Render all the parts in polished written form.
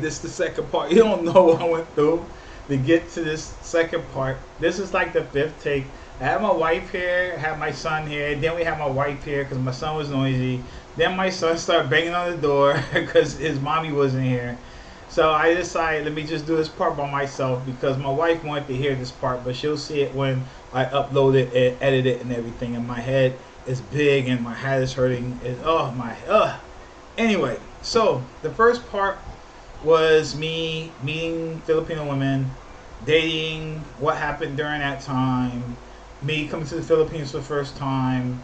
this is the second part. You don't know what I went through to get to this second part. This is like the fifth take. I had my wife here, I had my son here, then we had my wife here because my son was noisy. Then my son started banging on the door because his mommy wasn't here. So I decided, let me just do this part by myself because my wife wanted to hear this part, but she'll see it when I upload it and edit it and everything. And my head is big and my head is hurting. Anyway, so the first part was me meeting Filipino women, dating, what happened during that time, me coming to the Philippines for the first time,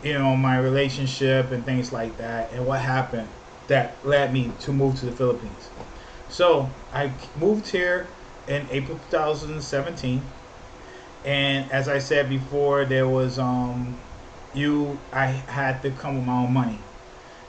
my relationship and things like that, and what happened that led me to move to the Philippines. So I moved here in April 2017, and as I said before, there was I had to come with my own money.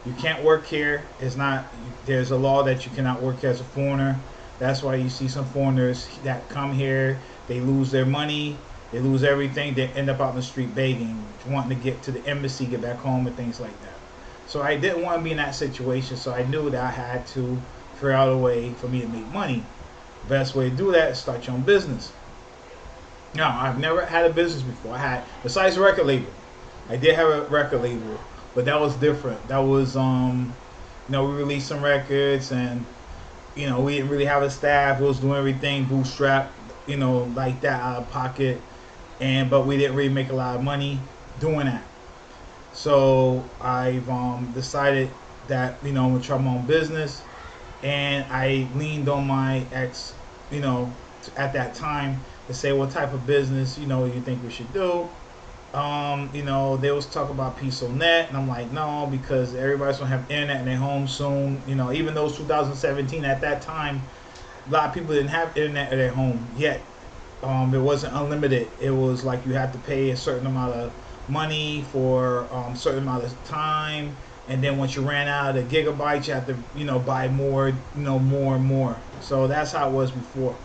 You can't work here. It's not. There's a law that you cannot work here as a foreigner. That's why you see some foreigners that come here. They lose their money. They lose everything. They end up out in the street begging, wanting to get to the embassy, get back home, and things like that. So I didn't want to be in that situation. So I knew that I had to figure out a way for me to make money. Best way to do that is start your own business. Now, I've never had a business before. I had, besides a record label, I did have a record label, but that was different. That was, we released some records, and we didn't really have a staff. We was doing everything bootstrap, like that, out of pocket, but we didn't really make a lot of money doing that. So I've decided that I'm gonna try my own business, and I leaned on my ex, at that time to say what type of business you think we should do. They was talking about PisoNet, and I'm like, no, because everybody's gonna have internet in their home soon. Even though it's 2017, at that time, a lot of people didn't have internet in their home yet. It wasn't unlimited. It was like you had to pay a certain amount of money for a certain amount of time, and then once you ran out of the gigabytes, you had to buy more, more and more. So that's how it was before.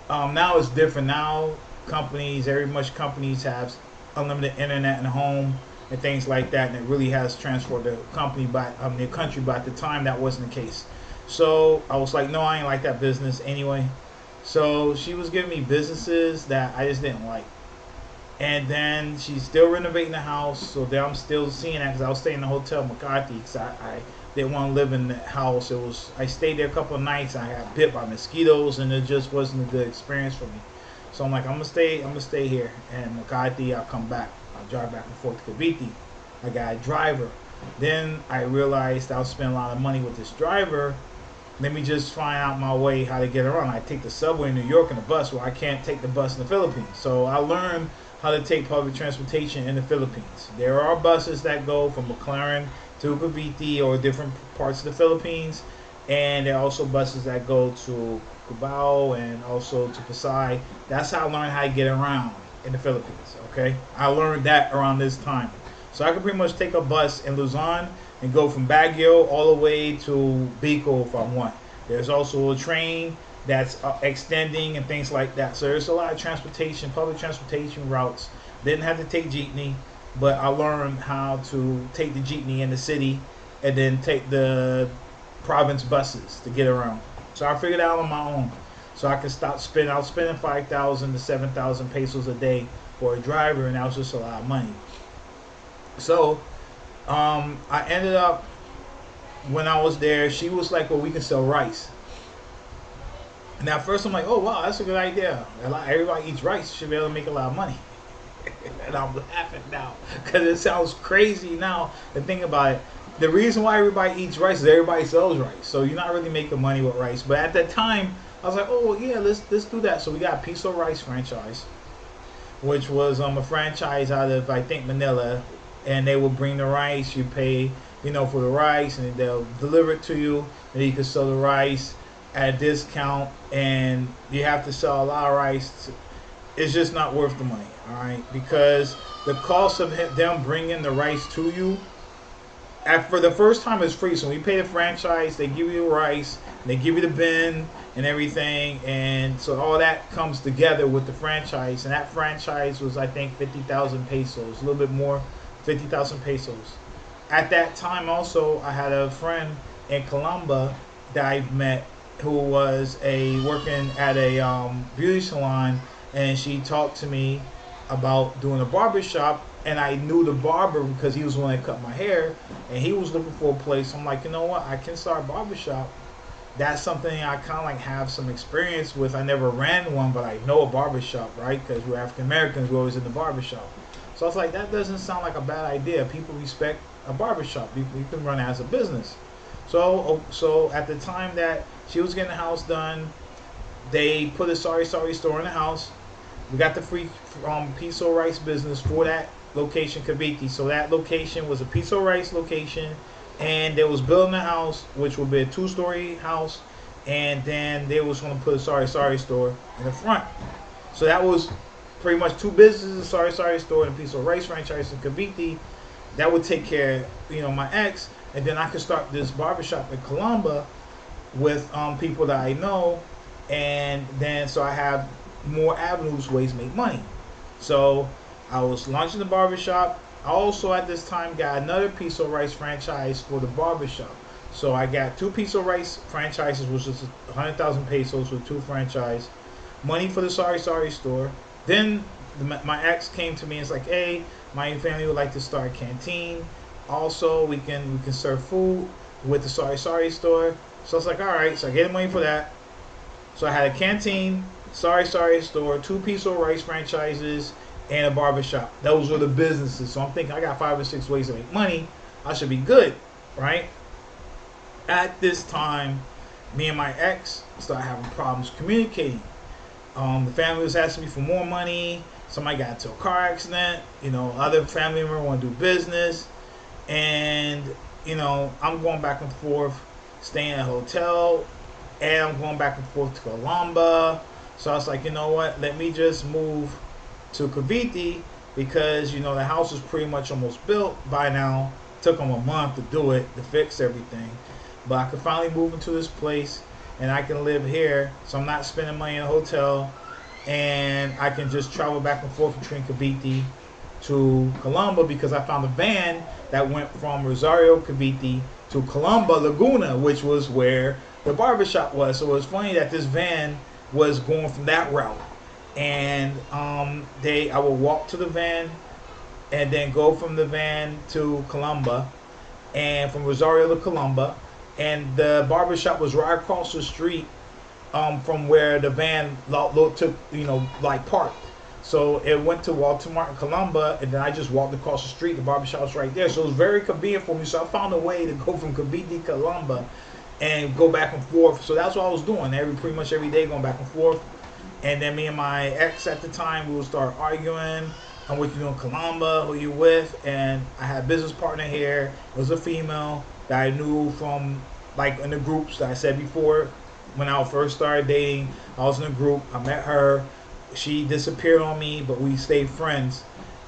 Now it's different. Now companies have unlimited internet in the home and things like that, and it really has transformed the country. But at the time that wasn't the case. So I was like, no, I ain't like that business anyway. So she was giving me businesses that I just didn't like. And then she's still renovating the house, so then I'm still seeing that because I was staying in the hotel McCarthy because I didn't want to live in the house. I stayed there a couple of nights. I got bit by mosquitoes, and it just wasn't a good experience for me. So I'm like, I'm gonna stay here. And McCarthy, I'll come back. I'll drive back and forth to Cavite. I got a driver. Then I realized I was spending a lot of money with this driver. Let me just find out my way how to get around. I take the subway in New York and the bus, where I can't take the bus in the Philippines. So I learned how to take public transportation in the Philippines. There are buses that go from McLaren to Cavite or different parts of the Philippines, and there are also buses that go to Cubao and also to Pasay. That's how I learned how to get around in the Philippines. Okay, I learned that around this time, so I could pretty much take a bus in Luzon and go from Baguio all the way to Bicol if I want. There's also a train that's extending and things like that. So there's a lot of transportation, public transportation routes. Didn't have to take jeepney, but I learned how to take the jeepney in the city and then take the province buses to get around. So I figured out on my own. So I could stop spending. I was spending 5,000 to 7,000 pesos a day for a driver, and that was just a lot of money. So I ended up, when I was there, she was like, well, we can sell rice. And at first I'm like, oh wow, that's a good idea. Everybody eats rice, should be able to make a lot of money. And I'm laughing now because it sounds crazy now to think about it. The reason why everybody eats rice is everybody sells rice, so you're not really making money with rice. But at that time, I was like, oh yeah, let's do that. So we got a Piso Rice franchise, which was a franchise out of, I think, Manila, and they will bring the rice. You pay, for the rice, and they'll deliver it to you, and you can sell the rice at a discount. And you have to sell a lot of rice. It's just not worth the money, all right? Because the cost of them bringing the rice to you, for the first time, is free. So when you pay the franchise, they give you the rice, they give you the bin and everything, and so all that comes together with the franchise. And that franchise was, I think, 50,000 pesos, a little bit more, 50,000 pesos. At that time, also, I had a friend in Calamba that I've met who was a working at a beauty salon, and she talked to me about doing a barber shop, and I knew the barber because he was the one that cut my hair, and he was looking for a place. I'm like, you know what, I can start a barber shop. That's something I kind of like have some experience with. I never ran one, but I know a barbershop, right? Because we're African Americans, we're always in the barbershop. So I was like, that doesn't sound like a bad idea. People respect a barbershop. You can run it as a business. So at the time that she was getting the house done, they put a sorry store in the house. We got the free piso rice business for that location, Kaviti. So that location was a piso rice location, and they was building a house, which would be a 2-story house, and then they was going to put a sorry store in the front. So that was pretty much two businesses: sorry store and a piso rice franchise in Kaviti. That would take care of, my ex, and then I could start this barbershop in Calamba with people that I know, and then so I have more avenues, ways to make money. So I was launching the barbershop. I also at this time got another piso rice franchise for the barbershop. So I got two piso rice franchises, which is 100,000 pesos for two franchise. Money for the sorry store. Then my ex came to me and was like, hey, my family would like to start a canteen. Also, we can serve food with the sorry store. So I was like, all right. So I gave the money for that. So I had a canteen, sorry store, two piso rice franchises, and a barbershop. Those were the businesses. So I'm thinking I got 5 or 6 ways to make money. I should be good, right? At this time, me and my ex started having problems communicating. The family was asking me for more money. Somebody got into a car accident. Other family member want to do business, and I'm going back and forth, staying at a hotel, and I'm going back and forth to Calamba. So I was like, you know what? Let me just move to Cavite because the house was pretty much almost built by now. It took them a month to do it, to fix everything, but I could finally move into this place and I can live here. So I'm not spending money in a hotel, and I can just travel back and forth between Cavite to Calamba because I found a van that went from Rosario, Cavite to Calamba, Laguna, which was where the barbershop was. So it was funny that this van was going from that route. And I would walk to the van and then go from the van to Calamba, and from Rosario to Calamba. And the barbershop was right across the street from where the van took, parked. So it went to Walmart and Calamba, and then I just walked across the street. The barbershop was right there. So it was very convenient for me. So I found a way to go from Cavite to Calamba and go back and forth. So that's what I was doing pretty much every day, going back and forth. And then me and my ex at the time, we would start arguing. I'm with you in Calamba, who you with? And I had a business partner here. It was a female that I knew from in the groups that I said before. When I first started dating, I was in a group. I met her. She disappeared on me, but we stayed friends.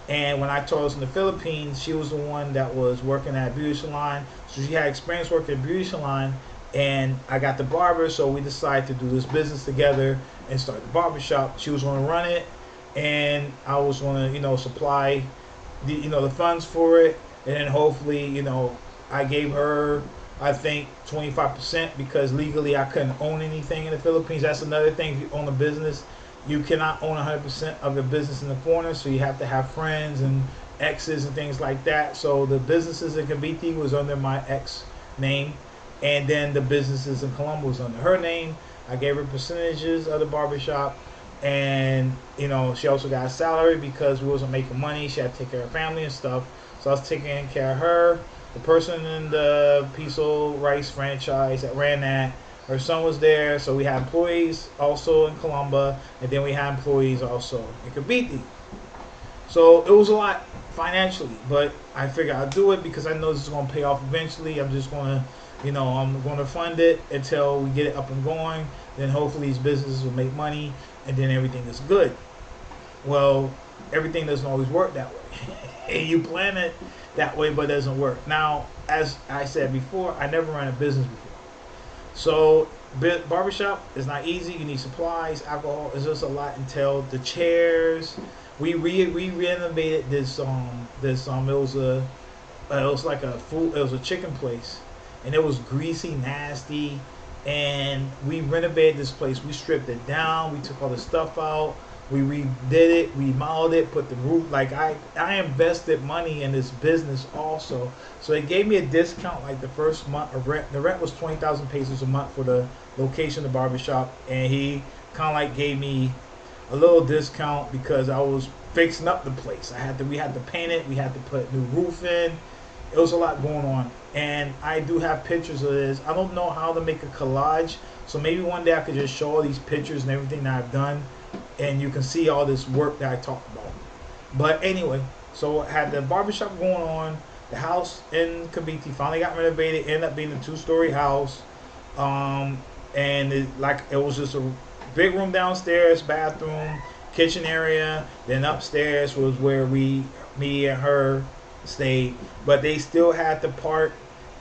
And when I told her I was in the Philippines, she was the one that was working at a beauty salon. So she had experience working at a beauty salon, and I got the barber. So we decided to do this business together and start the barber shop. She was going to run it, and I was going to, supply the funds for it. And then hopefully, I gave her, I think, 25% because legally I couldn't own anything in the Philippines. That's another thing. If you own a business, you cannot own 100% of the business in the foreigner, so you have to have friends and exes and things like that. So the businesses in Cavite was under my ex name, and then the businesses in Calamba was under her name. I gave her percentages of the barbershop, and she also got a salary because we wasn't making money. She had to take care of her family and stuff. So I was taking care of her. The person in the piso rice franchise that ran that, her son was there, so we had employees also in Calamba, and then we had employees also in Cavite. So it was a lot financially, but I figured I'd do it because I know this is going to pay off eventually. I'm just going to, I'm going to fund it until we get it up and going. Then hopefully these businesses will make money, and then everything is good. Well, everything doesn't always work that way. You plan it that way, but it doesn't work. Now, as I said before, I never ran a business before. So barbershop is not easy. You need supplies, alcohol. It's just a lot entailed. The chairs. We renovated this it was like a chicken place, and it was greasy, nasty, and we renovated this place. We stripped it down. We took all the stuff out. We redid it, remodeled it, put the roof. Like I invested money in this business also. So they gave me a discount like the first month of rent. The rent was 20,000 pesos a month for the location of the barbershop, and he kind of like gave me a little discount because I was fixing up the place. We had to paint it. We had to put new roof in. It was a lot going on, and I do have pictures of this. I don't know how to make a collage, so maybe one day I could just show all these pictures and everything that I've done, and you can see all this work that I talked about. But anyway, so I had the barbershop going on. The house in Cavite finally got renovated. Ended up being a 2-story house, and it was just a big room downstairs, bathroom, kitchen area. Then upstairs was where me and her stayed. But they still had the part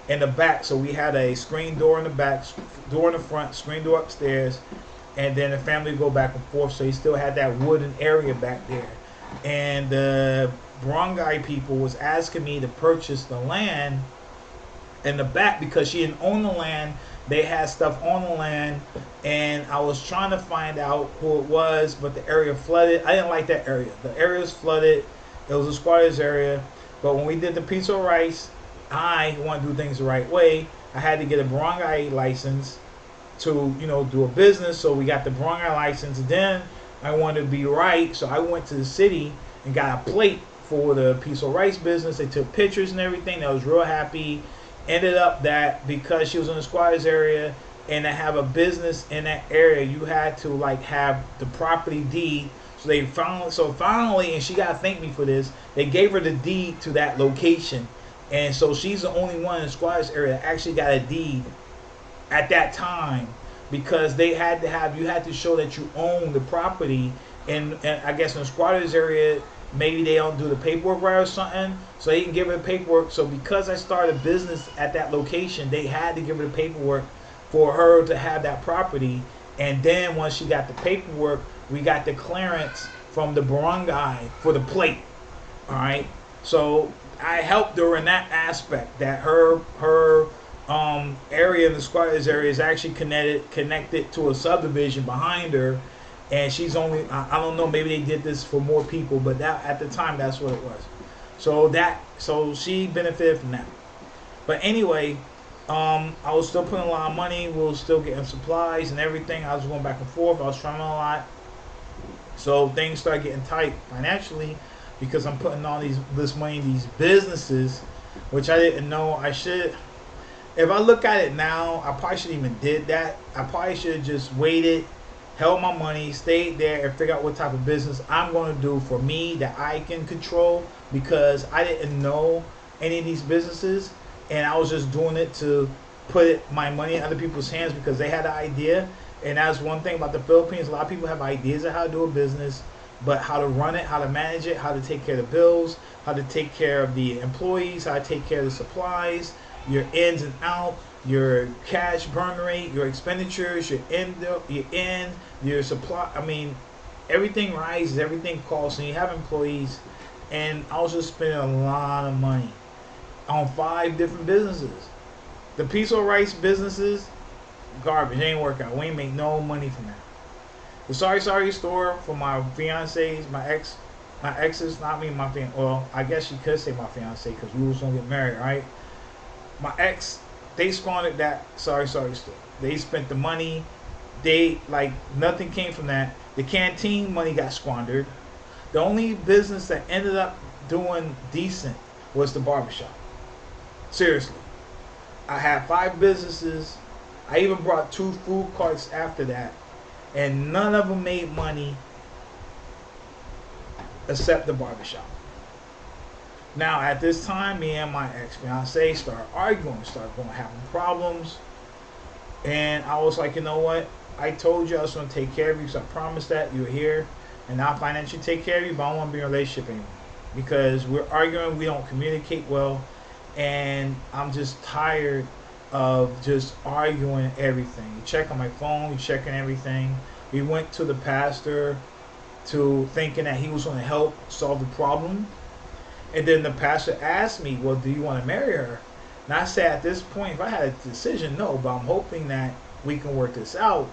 in the back, so we had a screen door in the back, door in the front, screen door upstairs, and then the family would go back and forth. So he still had that wooden area back there. And the barangay people was asking me to purchase the land in the back because she didn't own the land. They had stuff on the land, and I was trying to find out who it was, but the area flooded. I didn't like that area. The area was flooded. It was a squatters area. But when we did the piece of rice, I want to do things the right way. I had to get a barangay license to, do a business. So we got the barangay license. Then I wanted to be right, so I went to the city and got a plate for the piece of rice business. They took pictures and everything. I was real happy. Ended up that because she was in the squatters area and to have a business in that area, you had to have the property deed. So finally, and she got to thank me for this, they gave her the deed to that location. And so she's the only one in the squatters area that actually got a deed at that time, because you had to show that you own the property. And I guess in the squatters area, maybe they don't do the paperwork right or something, so they didn't give her the paperwork. So because I started a business at that location, they had to give her the paperwork for her to have that property. And then once she got the paperwork, we got the clearance from the barangay for the plate. All right, so I helped her in that aspect, that her area in the squatters area is actually connected to a subdivision behind her. And she's only, I don't know, maybe they did this for more people, but that at the time, that's what it was. So she benefited from that. But anyway, I was still putting a lot of money. We were still getting supplies and everything. I was going back and forth. I was traveling a lot. So things started getting tight financially because I'm putting all this money in these businesses, which I didn't know I should. If I look at it now, I probably shouldn't even did that. I probably should have just waited, held my money, stayed there, and figure out what type of business I'm going to do for me that I can control, because I didn't know any of these businesses, and I was just doing it to put my money in other people's hands because they had an idea. And that's one thing about the Philippines. A lot of people have ideas of how to do a business, but how to run it, how to manage it, how to take care of the bills, how to take care of the employees, how to take care of the supplies, your ins and out, your cash burn rate, your expenditures, your supply. I mean, everything rises, everything costs, and you have employees. And I was just spending a lot of money on 5 different businesses. The piece of rice businesses, garbage. It ain't work out. We ain't make no money from that. The sorry store for my fiancés, my exes, not me, my fiancé. Well, I guess you could say my fiancé because we was gonna get married, right? My ex, they squandered that sorry store. They spent the money. Nothing came from that. The canteen money got squandered. The only business that ended up doing decent was the barbershop. Seriously. I had 5 businesses. I even brought 2 food carts after that. And none of them made money except the barbershop. Now, at this time, me and my ex-fiance started arguing, having problems. And I was like, you know what? I told you I was going to take care of you, so I promised that you were here. And now financially take care of you, but I don't want to be in a relationship anymore. Because we're arguing, we don't communicate well. And I'm just tired of just arguing everything. You check on my phone, you checking everything. We went to the pastor to thinking that he was going to help solve the problem. And then the pastor asked me, well, do you want to marry her? And I said, at this point, if I had a decision, no. But I'm hoping that we can work this out.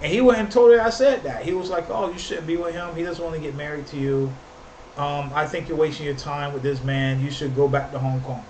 And he went and told her I said that. He was like, oh, you shouldn't be with him. He doesn't want to get married to you. I think you're wasting your time with this man. You should go back to Hong Kong.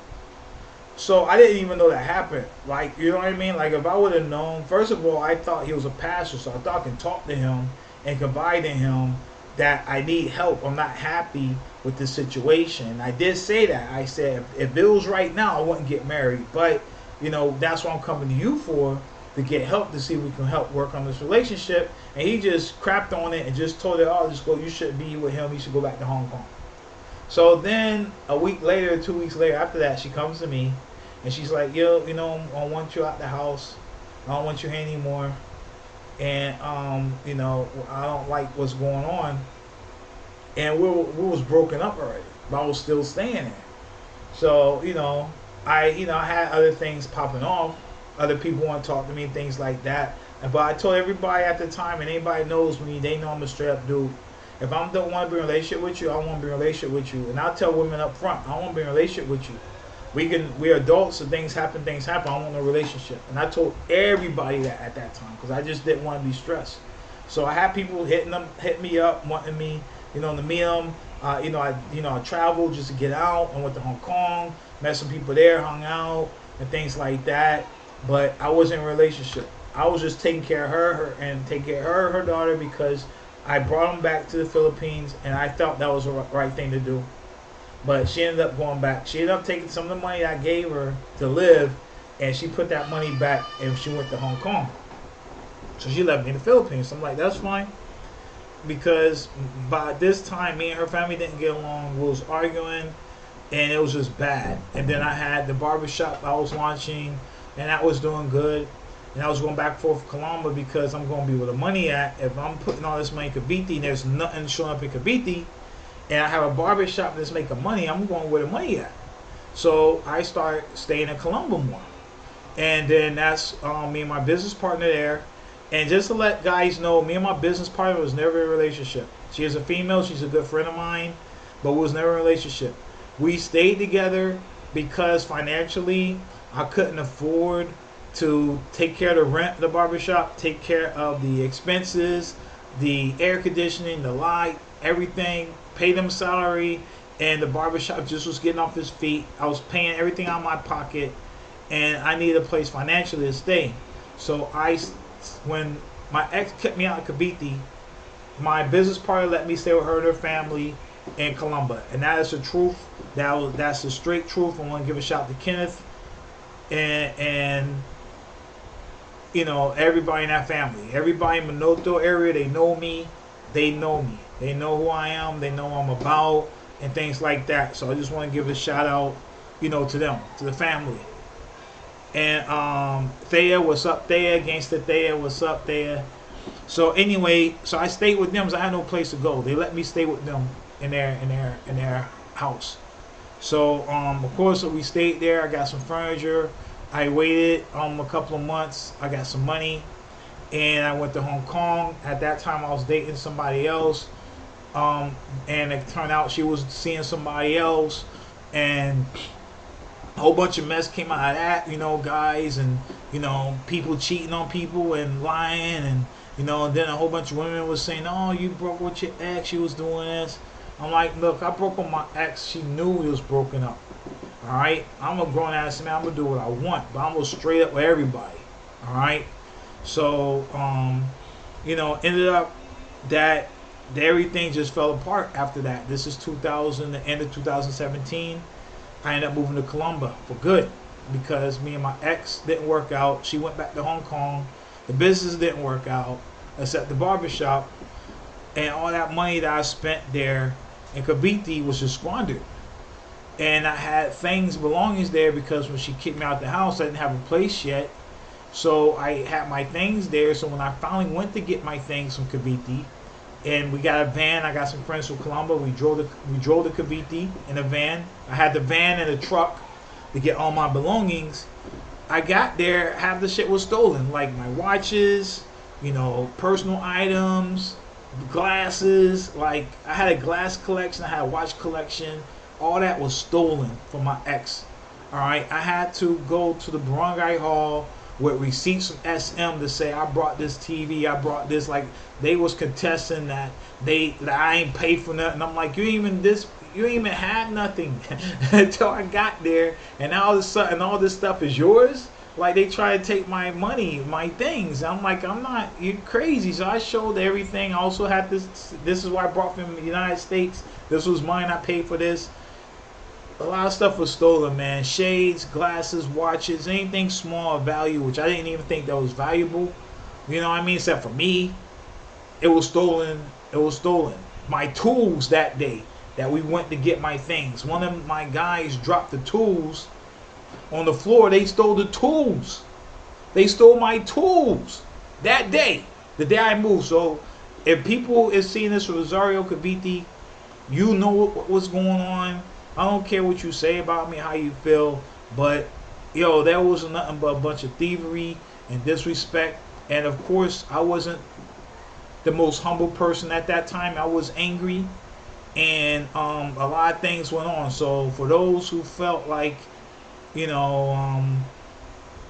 So I didn't even know that happened. Like, you know what I mean? Like, if I would have known, first of all, I thought he was a pastor, so I thought I can talk to him and confide in him that I need help. I'm not happy with this situation. I did say that. I said, if it was right now, I wouldn't get married. But, you know, that's what I'm coming to you for, to get help, to see if we can help work on this relationship. And he just crapped on it and just told her, oh, just go, you shouldn't be with him. You should go back to Hong Kong. So then a week later, 2 weeks later, after that, she comes to me and she's like, yo, you know, I want you out the house. I don't want you here anymore. And, you know, I don't like what's going on. And we was broken up already, but I was still staying there. So, you know, I had other things popping off. Other people want to talk to me, things like that. But I told everybody at the time, and anybody knows me, they know I'm a straight up dude. If I don't want to be in a relationship with you, I want to be in a relationship with you. And I'll tell women up front, I want to be in a relationship with you. We're adults, so things happen. I don't want no relationship. And I told everybody that at that time, because I just didn't want to be stressed. So I had people hit me up, wanting me, you know, to meet them. I traveled just to get out. I went to Hong Kong, met some people there, hung out, and things like that. But I wasn't in a relationship. I was just taking care of her and taking care of her daughter, because I brought them back to the Philippines, and I thought that was the right thing to do. But she ended up going back. She ended up taking some of the money I gave her to live, and she put that money back, and she went to Hong Kong. So she left me in the Philippines. So I'm like, that's fine. Because by this time, me and her family didn't get along. We was arguing, and it was just bad. And then I had the barbershop I was launching, and that was doing good. And I was going back and forth to Calamba, because I'm going to be where the money at. If I'm putting all this money in Cavite and there's nothing showing up in Cavite, and I have a barbershop that's making money, I'm going where the money at. So I started staying in Calamba more. And then that's me and my business partner there. And just to let guys know, me and my business partner was never in a relationship. She is a female. She's a good friend of mine. But we was never in a relationship. We stayed together because financially I couldn't afford to take care of the rent of the barbershop, take care of the expenses, the air conditioning, the light, everything, pay them salary, and the barbershop just was getting off his feet. I was paying everything out of my pocket, and I needed a place financially to stay. So when my ex kicked me out of Cavite, my business partner let me stay with her and her family in Calamba. And that is the truth. That's the straight truth. I want to give a shout out to Kenneth and you know, everybody in that family. Everybody in the Minoto area, they know me. They know me. They know who I am. They know what I'm about and things like that. So I just want to give a shout out, you know, to them, to the family. And Thea, what's up, Thea? Gangsta Thea, what's up, Thea? So anyway, so I stayed with them because I had no place to go. They let me stay with them in their house. So of course we stayed there. I got some furniture. I waited a couple of months. I got some money, and I went to Hong Kong. At that time, I was dating somebody else, and it turned out she was seeing somebody else, and a whole bunch of mess came out of that. You know, guys, and you know, people cheating on people and lying, and you know, and then a whole bunch of women was saying, "Oh, you broke with your ex. You was doing this." I'm like, look, I broke with my ex. She knew we was broken up. Alright, I'm a grown ass man. I'm gonna do what I want, but I'm gonna straight up with everybody. Alright, so you know, ended up that everything just fell apart after that. This is 2000, the end of 2017. I ended up moving to Calamba for good because me and my ex didn't work out. She went back to Hong Kong. The business didn't work out, except the barbershop, and all that money that I spent there in Cavite was just squandered. And I had things, belongings there because when she kicked me out the house, I didn't have a place yet. So I had my things there. So when I finally went to get my things from Cavite, and we got a van, I got some friends from Calamba. We drove to Cavite in a van. I had the van and a truck to get all my belongings. I got there, half the shit was stolen, like my watches, you know, personal items, glasses. Like I had a glass collection, I had a watch collection. All that was stolen from my ex. Alright, I had to go to the barangay hall with receipts from SM to say I brought this TV, I brought this. Like they was contesting that that I ain't paid for nothing. I'm like, you ain't even had nothing until I got there, and now all of a sudden all this stuff is yours. Like they try to take my money, my things. I'm like, I'm not. You crazy? So I showed everything. I also had this. This is what I brought from the United States. This was mine. I paid for this. A lot of stuff was stolen, man. Shades, glasses, watches, anything small of value, which I didn't even think that was valuable. You know what I mean? Except for me, it was stolen. It was stolen. My tools that day that we went to get my things. One of my guys dropped the tools on the floor. They stole the tools. They stole my tools that day, the day I moved. So if people is seeing this from Rosario Cavite, you know what's going on. I don't care what you say about me, how you feel, but yo, that was nothing but a bunch of thievery and disrespect. And of course, I wasn't the most humble person at that time. I was angry, and a lot of things went on. So for those who felt like, you know,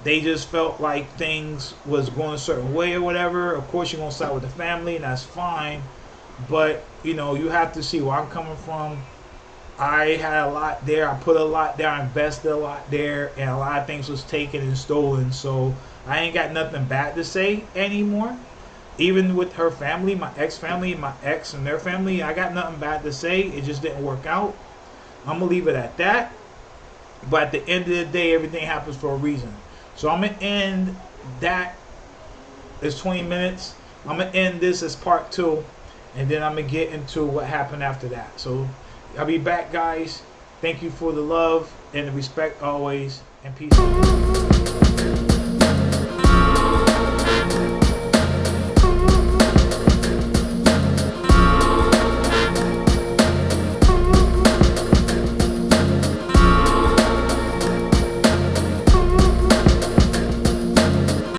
they just felt like things was going a certain way or whatever, of course you're gonna side with the family, and that's fine. But you know, you have to see where I'm coming from. I had a lot there. I put a lot there. I invested a lot there, and a lot of things was taken and stolen. So I ain't got nothing bad to say anymore. Even with her family, my ex-family, my ex and their family, I got nothing bad to say. It just didn't work out. I'm gonna leave it at that. But at the end of the day, everything happens for a reason. So I'm gonna end that. It's 20 minutes. I'm gonna end this as part 2, and then I'm gonna get into what happened after that. So I'll be back, guys. Thank you for the love and the respect always, and peace.